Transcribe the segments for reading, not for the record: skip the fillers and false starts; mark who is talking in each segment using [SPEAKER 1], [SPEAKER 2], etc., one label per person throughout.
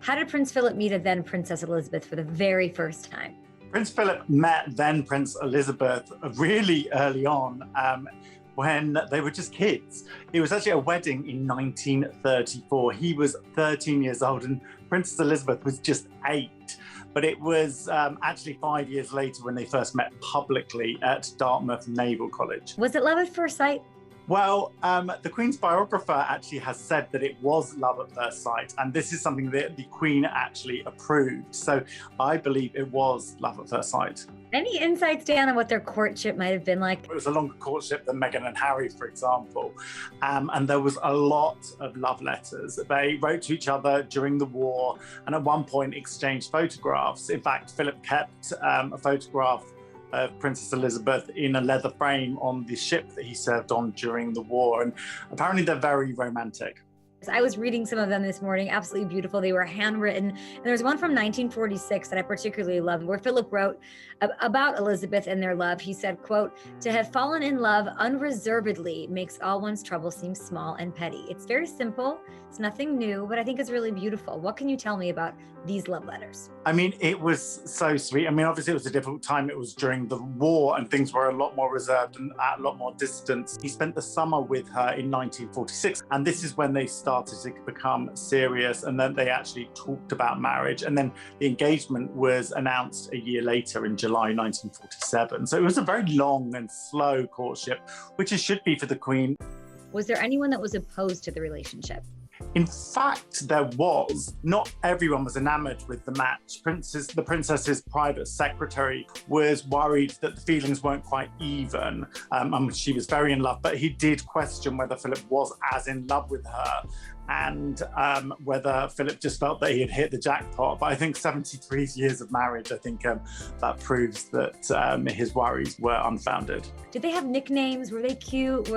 [SPEAKER 1] How did Prince Philip meet a then Princess Elizabeth for the very first time?
[SPEAKER 2] Prince Philip met then Prince Elizabeth really early on when they were just kids. It was actually a wedding in 1934. He was 13 years old and Princess Elizabeth was just 8. But it was actually 5 years later when they first met publicly at Dartmouth Naval College.
[SPEAKER 1] Was it love at first sight?
[SPEAKER 2] Well, the Queen's biographer actually has said that it was love at first sight, and this is something that the Queen actually approved. So I believe it was love at first sight.
[SPEAKER 1] Any insights, Dan, on what their courtship might have been like?
[SPEAKER 2] It was a longer courtship than Meghan and Harry, for example. And there was a lot of love letters. They wrote to each other during the war and at one point exchanged photographs. In fact, Philip kept a photograph of Princess Elizabeth in a leather frame on the ship that he served on during the war. And apparently they're very romantic.
[SPEAKER 1] I was reading some of them this morning, absolutely beautiful. They were handwritten. And there's one from 1946 that I particularly love, where Philip wrote about Elizabeth and their love. He said, quote, "To have fallen in love unreservedly makes all one's trouble seem small and petty." It's very simple. It's nothing new, but I think it's really beautiful. What can you tell me about these love letters?
[SPEAKER 2] I mean, it was so sweet. I mean, obviously it was a difficult time. It was during the war and things were a lot more reserved and at a lot more distance. He spent the summer with her in 1946. And this is when they started to become serious, and then they actually talked about marriage, and then the engagement was announced a year later in July 1947. So it was a very long and slow courtship, which it should be for the Queen.
[SPEAKER 1] Was there anyone that was opposed to the relationship?
[SPEAKER 2] In fact, there was. Not everyone was enamored with the match. The princess's private secretary was worried that the feelings weren't quite even. She was very in love, but he did question whether Philip was as in love with her and whether Philip just felt that he had hit the jackpot. But I think 73 years of marriage, I think that proves that his worries were unfounded.
[SPEAKER 1] Did they have nicknames? Were they cute?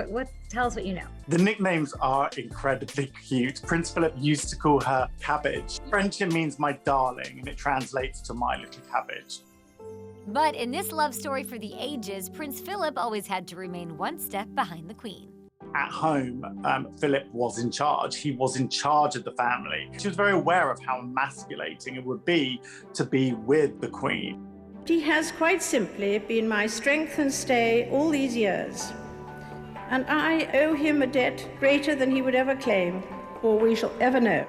[SPEAKER 1] Tell us what you know.
[SPEAKER 2] The nicknames are incredibly cute. Prince Philip used to call her Cabbage. French, it means my darling, and it translates to my little cabbage.
[SPEAKER 3] But in this love story for the ages, Prince Philip always had to remain one step behind the Queen.
[SPEAKER 2] At home, Philip was in charge. He was in charge of the family. She was very aware of how emasculating it would be to be with the Queen.
[SPEAKER 4] He has quite simply been my strength and stay all these years. And I owe him a debt greater than he would ever claim, or we shall ever know.